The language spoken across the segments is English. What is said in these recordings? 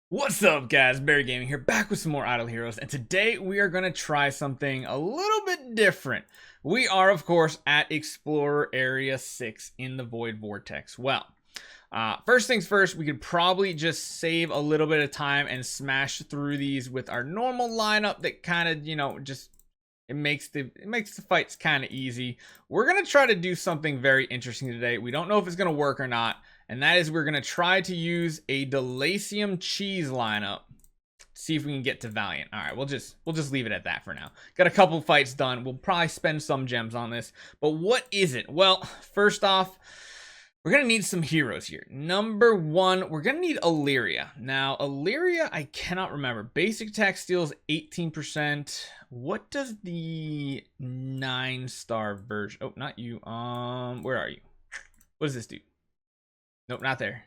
What's up, guys? Barry Gaming here, back with some more Idle Heroes, and today we are going to try something a little bit different. We are, of course, at Explorer Area 6 in the Void Vortex. Well, first things first, we could probably just save a little bit of time and smash through these with our normal lineup that kind of, just it makes the fights kind of easy. We're going to try to do something very interesting today. We don't know if it's going to work or not. And that is we're going to try to use a Delasium cheese lineup. See if we can get to Valiant. All right, we'll just leave it at that for now. Got a couple fights done. We'll probably spend some gems on this. But what is it? Well, first off, we're going to need some heroes here. Number one, we're going to need Illyria. Now, Illyria, I cannot remember. Basic attack steals 18%. What does the 9-star version? Oh, not you. Where are you? What does this do? Nope, not there.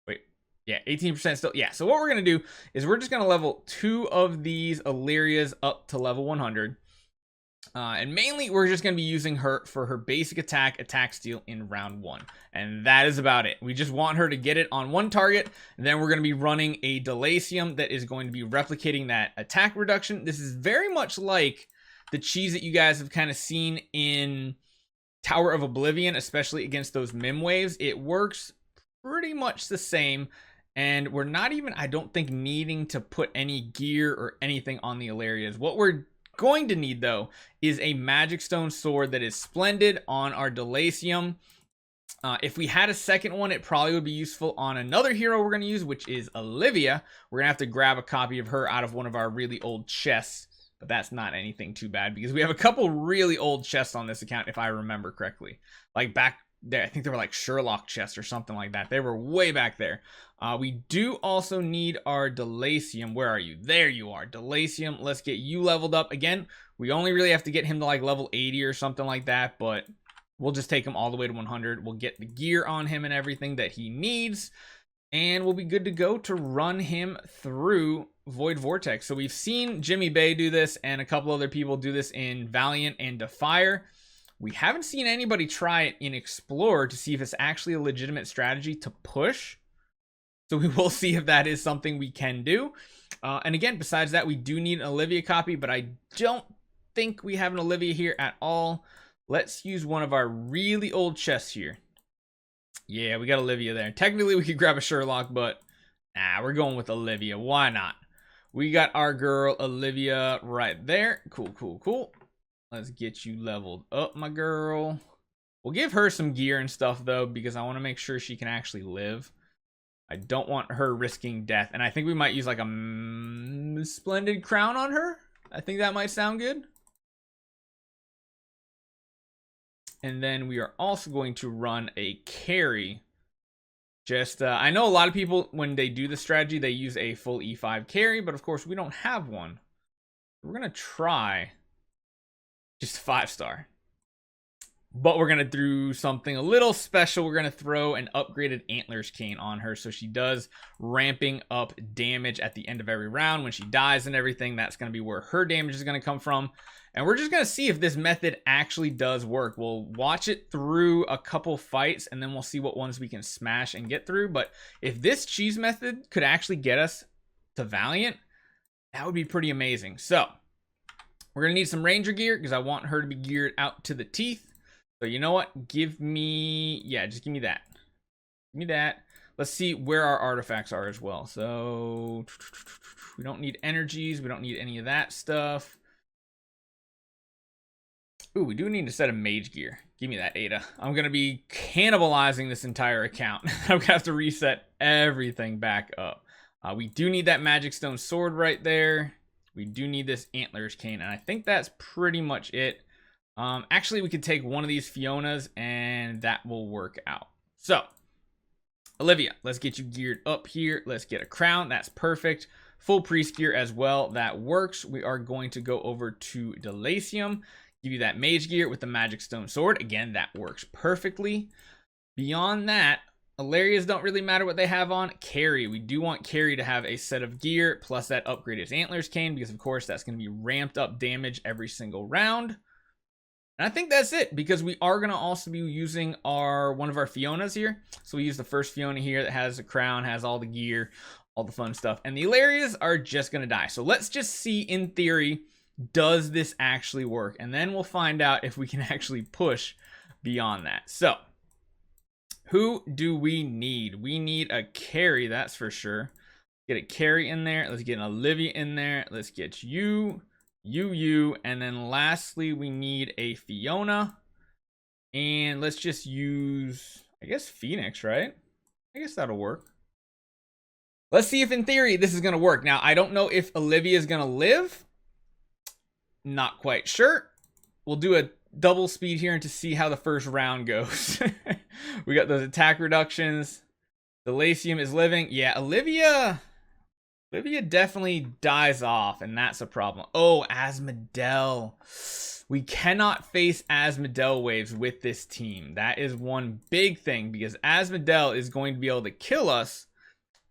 Wait, yeah, 18% still. Yeah, so what we're going to do is we're just going to level 2 of these Illyrias up to level 100. And mainly, we're just going to be using her for her basic attack steal in round 1. And that is about it. We just want her to get it on one target. And then we're going to be running a Delasium that is going to be replicating that attack reduction. This is very much like the cheese that you guys have kind of seen in Tower of Oblivion, especially against those Mim waves. It works pretty much the same, and we're not even, I don't think, needing to put any gear or anything on the Illyrias. What we're going to need, though, is a Magic Stone sword that is splendid on our Delasium. If we had a second one, it probably would be useful on another hero we're going to use, which is Olivia. We're going to have to grab a copy of her out of one of our really old chests, but that's not anything too bad because we have a couple really old chests on this account, if I remember correctly. Like back there, I think they were like Sherlock chests or something like that. They were way back there. We do also need our Delasium. Where are you? There you are. Delasium, let's get you leveled up. Again, we only really have to get him to like level 80 or something like that, but we'll just take him all the way to 100. We'll get the gear on him and everything that he needs, and we'll be good to go to run him through Void Vortex. So we've seen Jimmy Bay do this and a couple other people do this in Valiant and Defier. We haven't seen anybody try it in Explorer to see if it's actually a legitimate strategy to push. So we will see if that is something we can do. And again, besides that, we do need an Olivia copy, but I don't think we have an Olivia here at all. Let's use one of our really old chests here. Yeah, we got Olivia there. Technically, we could grab a Sherlock, but nah, we're going with Olivia. Why not? We got our girl Olivia right there. Cool. Let's get you leveled up, my girl. We'll give her some gear and stuff, though, because I want to make sure she can actually live. I don't want her risking death. And I think we might use like a splendid crown on her. I think that might sound good. And then we are also going to run a carry. Just, I know a lot of people, when they do the strategy, they use a full E5 carry, but of course we don't have one. We're going to try just 5-star. But we're going to do something a little special. We're going to throw an upgraded Antlers cane on her, so she does ramping up damage at the end of every round. When she dies and everything, that's going to be where her damage is going to come from. And we're just going to see if this method actually does work. We'll watch it through a couple fights, and then we'll see what ones we can smash and get through. But if this cheese method could actually get us to Valiant, that would be pretty amazing. So we're going to need some Ranger gear because I want her to be geared out to the teeth. So you know what? Give me, yeah, just give me that. Give me that. Let's see where our artifacts are as well. So we don't need energies. We don't need any of that stuff. Ooh, we do need a set of mage gear. Give me that, Ada. I'm going to be cannibalizing this entire account. I'm going to have to reset everything back up. We do need that magic stone sword right there. We do need this antlers cane, and I think that's pretty much it. Actually, we could take one of these Fionas, and that will work out. So, Olivia, let's get you geared up here. Let's get a crown. That's perfect. Full priest gear as well. That works. We are going to go over to Delasium. Give you that mage gear with the magic stone sword. Again, that works perfectly. Beyond that, Illyrias don't really matter what they have on. Carry. We do want Carry to have a set of gear plus that upgraded Antlers cane because, of course, that's going to be ramped up damage every single round. And I think that's it because we are going to also be using one of our Fionas here. So we use the first Fiona here that has a crown, has all the gear, all the fun stuff. And the Illyrias are just going to die. So let's just see, in theory, does this actually work? And then we'll find out if we can actually push beyond that. So who do we need? We need a carry, that's for sure. Get a carry in there. Let's get an Olivia in there. Let's get you, and then lastly, we need a Fiona. And let's just use, I guess, Phoenix, right? I guess that'll work. Let's see if, in theory, this is going to work. Now, I don't know if Olivia is going to live. Not quite sure. We'll do a double speed here and to see how the first round goes. We got those attack reductions. The Latium is living. Yeah, Olivia definitely dies off, and that's a problem. Oh, Asmodel. We cannot face Asmodel waves with this team. That is one big thing because Asmodel is going to be able to kill us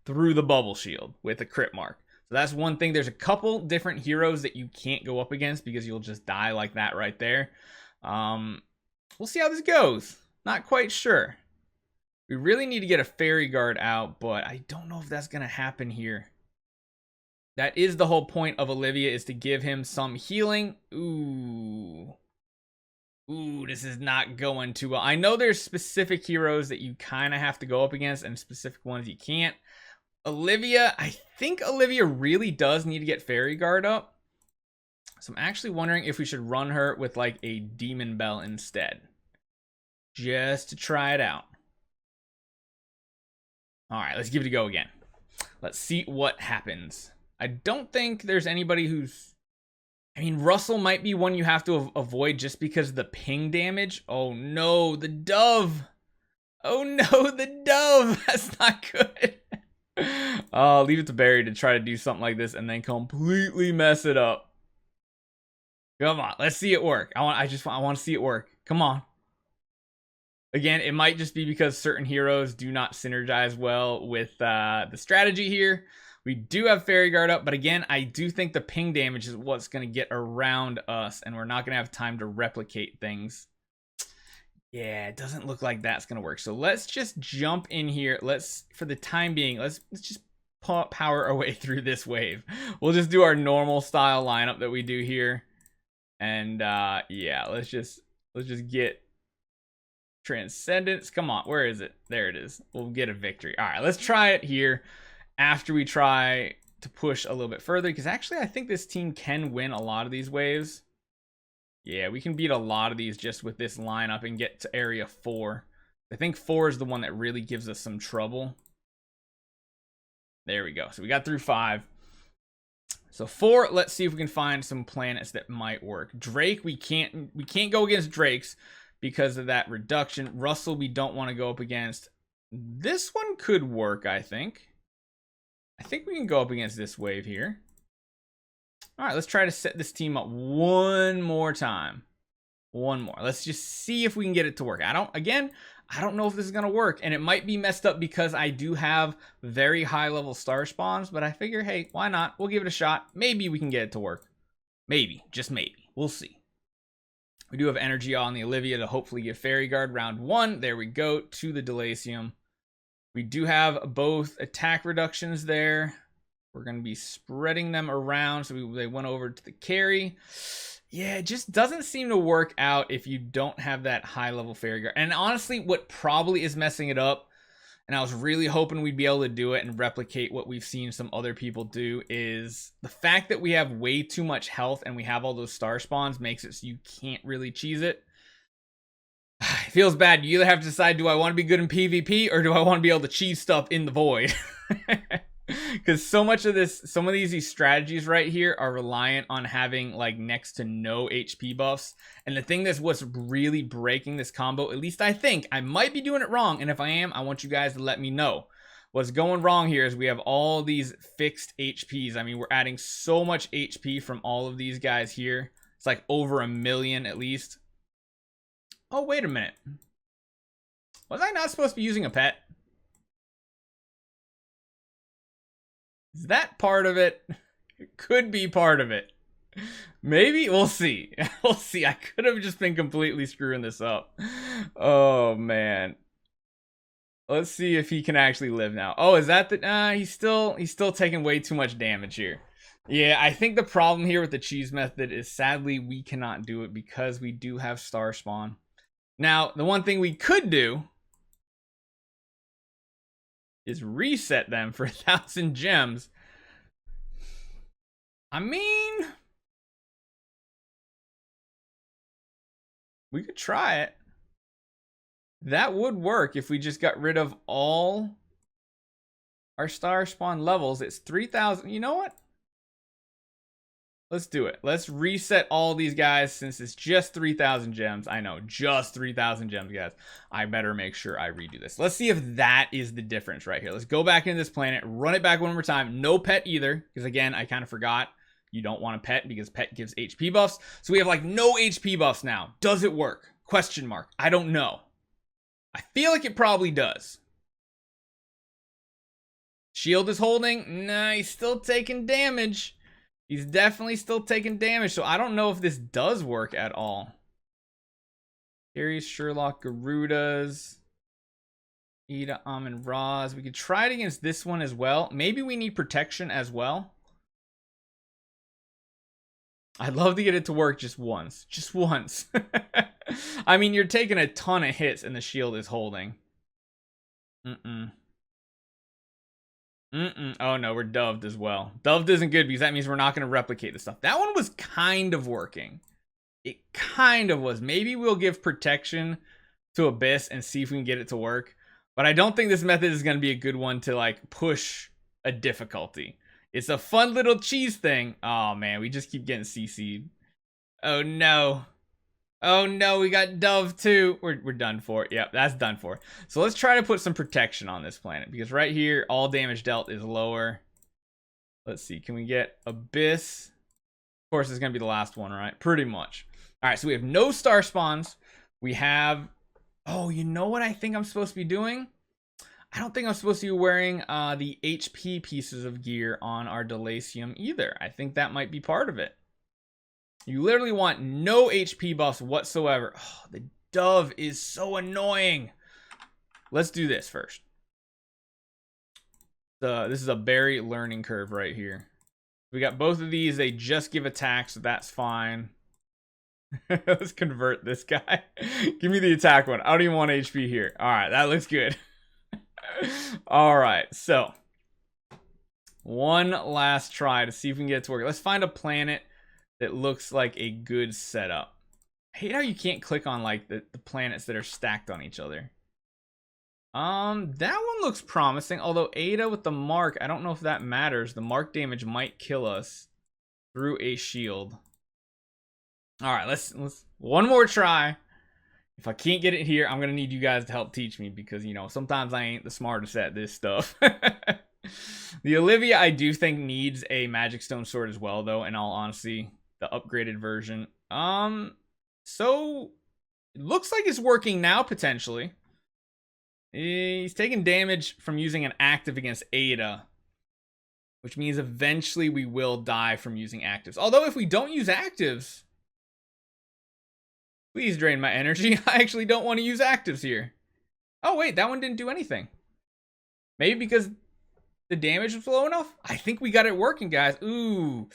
through the bubble shield with a crit mark. So that's one thing. There's a couple different heroes that you can't go up against because you'll just die like that right there. We'll see how this goes. Not quite sure. We really need to get a Fairy Guard out, but I don't know if that's going to happen here. That is the whole point of Olivia, is to give him some healing. Ooh, this is not going too well. I know there's specific heroes that you kind of have to go up against and specific ones you can't. Olivia, I think Olivia really does need to get Fairy Guard up. So I'm actually wondering if we should run her with like a Demon Bell instead. Just to try it out. Alright, let's give it a go again. Let's see what happens. I don't think there's anybody who's... I mean, Russell might be one you have to avoid just because of the ping damage. Oh no, the dove! Oh no, the dove! That's not good. Oh, leave it to Barry to try to do something like this and then completely mess it up. Come on, let's see it work. I want to see it work. Come on. Again, it might just be because certain heroes do not synergize well with the strategy here. We do have Fairy Guard up, but again, I do think the ping damage is what's going to get around us, and we're not going to have time to replicate things. Yeah, it doesn't look like that's going to work. So let's just jump in here. For the time being, let's just power our way through this wave. We'll just do our normal style lineup that we do here. And yeah, let's just get Transcendence. Come on, where is it? There it is. We'll get a victory. All right, let's try it here after we try to push a little bit further, because actually I think this team can win a lot of these waves. Yeah, we can beat a lot of these just with this lineup and get to area 4. I think 4 is the one that really gives us some trouble. There we go. So we got through 5. So 4, let's see if we can find some planets that might work. Drake, we can't go against Drakes because of that reduction. Russell, we don't want to go up against. This one could work, I think. I think we can go up against this wave here. All right, let's try to set this team up one more time. One more. Let's just see if we can get it to work. I don't know if this is going to work, and it might be messed up because I do have very high level star spawns, but I figure, hey, why not? We'll give it a shot. Maybe we can get it to work. Maybe, just maybe. We'll see. We do have energy on the Olivia to hopefully get Fairy Guard round 1. There we go, to the Delasium. We do have both attack reductions there. We're going to be spreading them around, so they went over to the carry. Yeah, it just doesn't seem to work out if you don't have that high-level Fairy Guard. And honestly, what probably is messing it up, and I was really hoping we'd be able to do it and replicate what we've seen some other people do, is the fact that we have way too much health and we have all those star spawns makes it so you can't really cheese it. It feels bad. You either have to decide, do I want to be good in PvP or do I want to be able to cheese stuff in the void? Because some of these strategies right here are reliant on having like next to no HP buffs. And the thing that's what's really breaking this combo, at least I think, I might be doing it wrong. And if I am, I want you guys to let me know. What's going wrong here is we have all these fixed HPs. I mean, we're adding so much HP from all of these guys here. It's like over 1 million at least. Oh, wait a minute. Was I not supposed to be using a pet? Is that part of it? It could be part of it. Maybe. We'll see. We'll see. I could have just been completely screwing this up. Oh, man. Let's see if he can actually live now. Oh, is that the... he's still taking way too much damage here. Yeah, I think the problem here with the cheese method is sadly we cannot do it because we do have star spawn. Now, the one thing we could do is reset them for 1,000 gems. I mean, we could try it. That would work if we just got rid of all our star spawn levels. It's 3,000. You know what? Let's do it. Let's reset all these guys since it's just 3,000 gems. I know, just 3,000 gems, guys. I better make sure I redo this. Let's see if that is the difference right here. Let's go back into this planet, run it back one more time. No pet either, because again, I kind of forgot. You don't want a pet because pet gives HP buffs. So we have like no HP buffs now. Does it work? Question mark. I don't know. I feel like it probably does. Shield is holding. Nah, he's still taking damage. He's definitely still taking damage, so I don't know if this does work at all. Aries, Sherlock, Garudas, Ida, Amun, Roz. We could try it against this one as well. Maybe we need protection as well. I'd love to get it to work just once. Just once. I mean, you're taking a ton of hits and the shield is holding. Oh no, we're doved as well. Doved isn't good because that means we're not going to replicate the stuff. That one was kind of working. It kind of was. Maybe we'll give protection to Abyss and see if we can get it to work. But I don't think this method is going to be a good one to like push a difficulty. It's a fun little cheese thing. Oh man, we just keep getting CC'd. Oh no. Oh no, we got Dove too. We're done for. Yep, that's done for. So let's try to put some protection on this planet because right here, all damage dealt is lower. Let's see, can we get Abyss? Of course, it's gonna be the last one, right? Pretty much. All right, so we have no star spawns. We have, oh, you know what I think I'm supposed to be doing? I don't think I'm supposed to be wearing the HP pieces of gear on our Delacium either. I think that might be part of it. You literally want no HP buffs whatsoever. Oh, the Dove is so annoying. Let's do this first. This is a berry learning curve right here. We got both of these. They just give attack, so that's fine. Let's convert this guy. Give me the attack one. I don't even want HP here. All right, that looks good. All right, so one last try to see if we can get it to work. Let's find a planet that looks like a good setup. I hate how you can't click on like the planets that are stacked on each other. That one looks promising, although Ada with the mark, I don't know if that matters. The mark damage might kill us through a shield. All right, let's one more try. If I can't get it here, I'm gonna need you guys to help teach me because, you know, sometimes I ain't the smartest at this stuff. The Olivia, I do think needs a Magic Stone Sword as well, though, in all honesty. The upgraded version. So it looks like it's working now, potentially. He's taking damage from using an active against Ada, which means eventually we will die from using actives. Although if we don't use actives, please drain my energy. I actually don't want to use actives here. Oh wait, that one didn't do anything. Maybe because the damage was low enough? I think we got it working, guys. Ooh.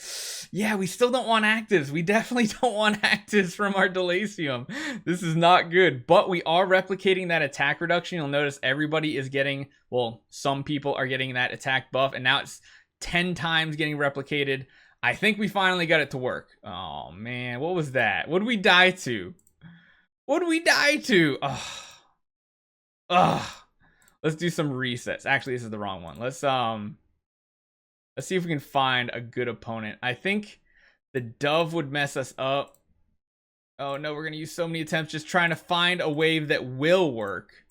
Yeah, we still don't want actives. We definitely don't want actives from our Delacium. This is not good. But we are replicating that attack reduction. You'll notice everybody is getting, well, some people are getting that attack buff. And now it's 10 times getting replicated. I think we finally got it to work. Oh, man. What was that? What did we die to? What did we die to? Oh. Ugh. Let's do some resets. Actually, this is the wrong one. Let's see if we can find a good opponent. I think the Dove would mess us up. Oh no, we're gonna use so many attempts just trying to find a wave that will work.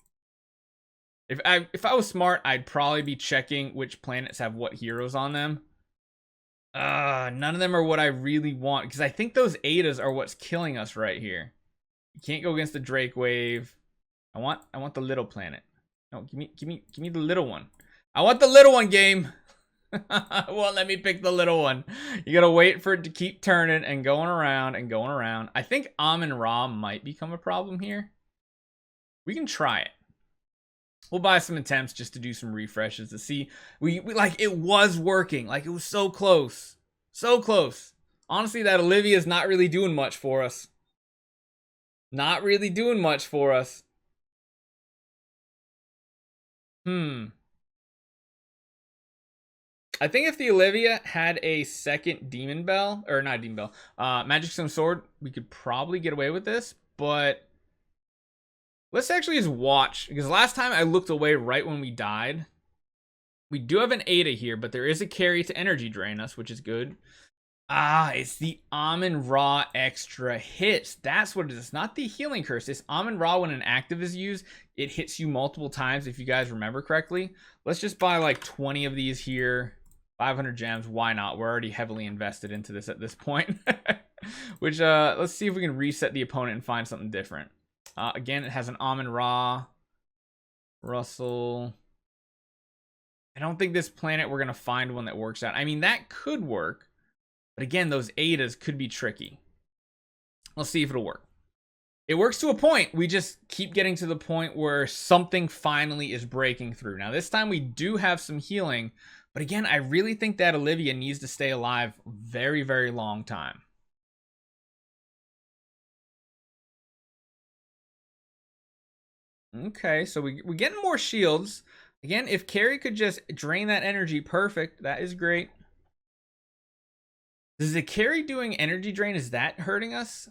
If I was smart, I'd probably be checking which planets have what heroes on them. None of them are what I really want because I think those Adas are what's killing us right here. You can't go against the Drake wave. I want the little planet. No, give me the little one. I want the little one, game. Well, let me pick the little one. You gotta wait for it to keep turning and going around and going around. I think Amon Ra might become a problem here. We can try it. We'll buy some attempts just to do some refreshes to see. We like it was working. Like it was so close. So close. Honestly, that Olivia is not really doing much for us. Not really doing much for us. I think if the Olivia had a second Demon Bell, or not Demon Bell, Magic Stone Sword, we could probably get away with this, but let's actually just watch, because last time I looked away right when we died. We do have an Ada here, but there is a carry to energy drain us, which is good. Ah, it's the Amon Ra extra hits. That's what it is. It's not the healing curse. It's Amon Ra when an active is used. It hits you multiple times, if you guys remember correctly. Let's just buy like 20 of these here. 500 gems, why not? We're already heavily invested into this at this point. Which, let's see if we can reset the opponent and find something different. Again, it has an Amon Ra. Russell. I don't think this planet we're going to find one that works out. I mean, that could work. But again, those Adas could be tricky. Let's see if it'll work. It works to a point. We just keep getting to the point where something finally is breaking through. Now, this time we do have some healing. But again, I really think that Olivia needs to stay alive a very, very long time. Okay, so we're getting more shields. Again, if Carrie could just drain that energy, perfect. That is great. Is the Carrie doing energy drain? Is that hurting us?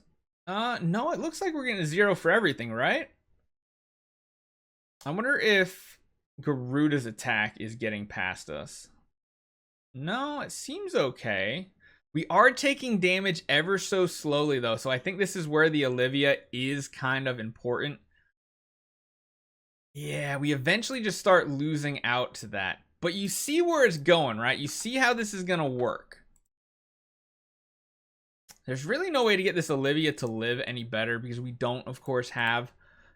No, it looks like we're getting a 0 for everything, right? I wonder if Garuda's attack is getting past us. No, it seems okay. We are taking damage ever so slowly, though, so I think this is where the Olivia is kind of important. Yeah, we eventually just start losing out to that. But you see where it's going, right? You see how this is going to work. There's really no way to get this Olivia to live any better because we don't, of course, have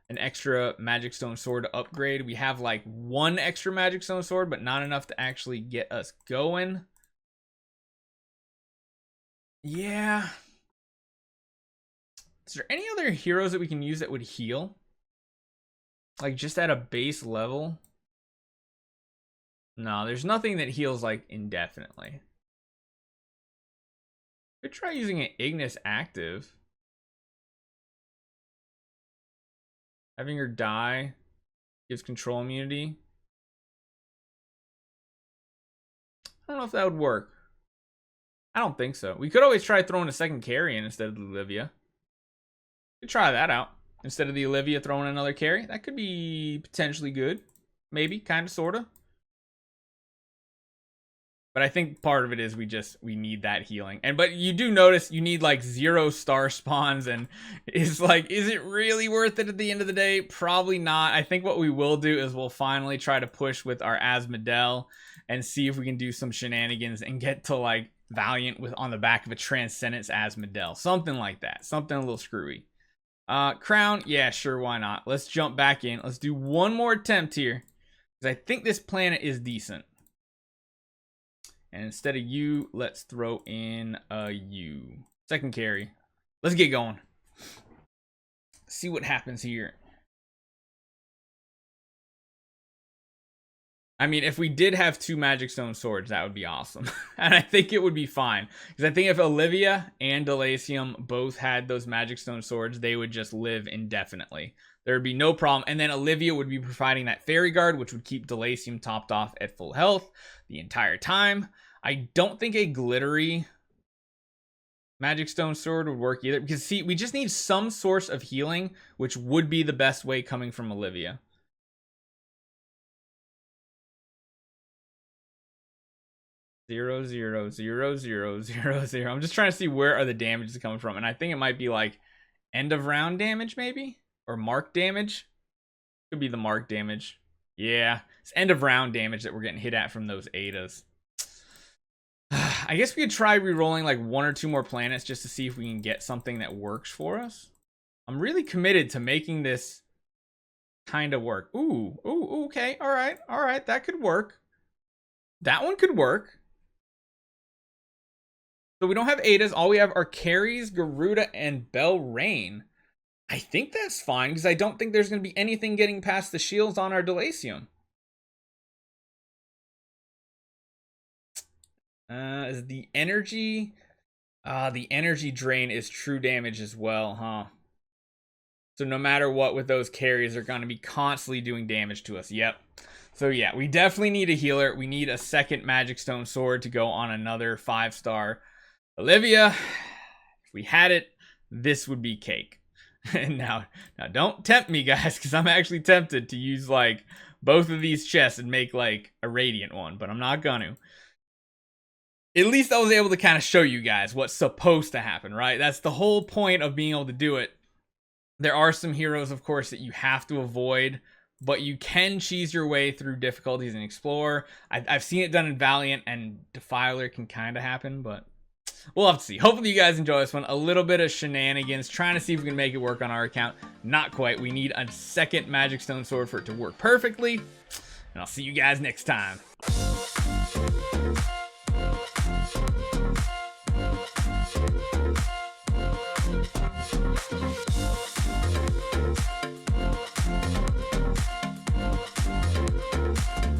an extra Magic Stone Sword to upgrade. We have like one extra Magic Stone Sword, but not enough to actually get us going. Yeah. Is there any other heroes that we can use that would heal? Like just at a base level? No, there's nothing that heals like indefinitely. Could try using an Ignis active. Having her die gives control immunity. I don't know if that would work. I don't think so. We could always try throwing a second carry in instead of the Olivia. Could try that out. Instead of the Olivia throwing another carry. That could be potentially good. Maybe, kind of, sort of. But I think part of it is we need that healing. But you do notice you need like 0 star spawns, and it's like, is it really worth it at the end of the day? Probably not. I think what we will do is we'll finally try to push with our Asmodel and see if we can do some shenanigans and get to like Valiant with on the back of a Transcendence Asmodel. Something like that. Something a little screwy. Crown, yeah, sure, why not? Let's jump back in. Let's do one more attempt here, because I think this planet is decent. And instead of you, let's throw in a U. Second carry. Let's get going. See what happens here. I mean, if we did have 2 Magic Stone Swords, that would be awesome. And I think it would be fine. Because I think if Olivia and Delacium both had those Magic Stone Swords, they would just live indefinitely. There would be no problem. And then Olivia would be providing that Fairy Guard, which would keep Delacium topped off at full health the entire time. I don't think a glittery Magic Stone Sword would work either. Because, see, we just need some source of healing, which would be the best way coming from Olivia. Zero, zero, zero, zero, zero, zero. I'm just trying to see where are the damages coming from. And I think it might be like end of round damage, maybe? Or mark damage? Could be the mark damage. Yeah, it's end of round damage that we're getting hit at from those Adas. I guess we could try re-rolling like 1 or 2 more planets just to see if we can get something that works for us. I'm really committed to making this kind of work. Ooh, okay, all right, that could work. That one could work. So we don't have Adas. All we have are Carries, Garuda, and Belrain. I think that's fine because I don't think there's going to be anything getting past the shields on our Delacium. Is the energy drain is true damage as well, huh? So no matter what with those carries, they're going to be constantly doing damage to us. Yep. So yeah, we definitely need a healer. We need a second Magic Stone Sword to go on another 5-star Olivia. If we had it, this would be cake. And now don't tempt me, guys, because I'm actually tempted to use like both of these chests and make like a Radiant one, but I'm not gonna. At least I was able to kind of show you guys what's supposed to happen, right? That's the whole point of being able to do it. There are some heroes, of course, that you have to avoid, but you can cheese your way through difficulties in Explorer. I've seen it done in Valiant, and Defiler can kind of happen, but we'll have to see. Hopefully you guys enjoy this one. A little bit of shenanigans, trying to see if we can make it work on our account. Not quite. We need a second Magic Stone Sword for it to work perfectly. And I'll see you guys next time.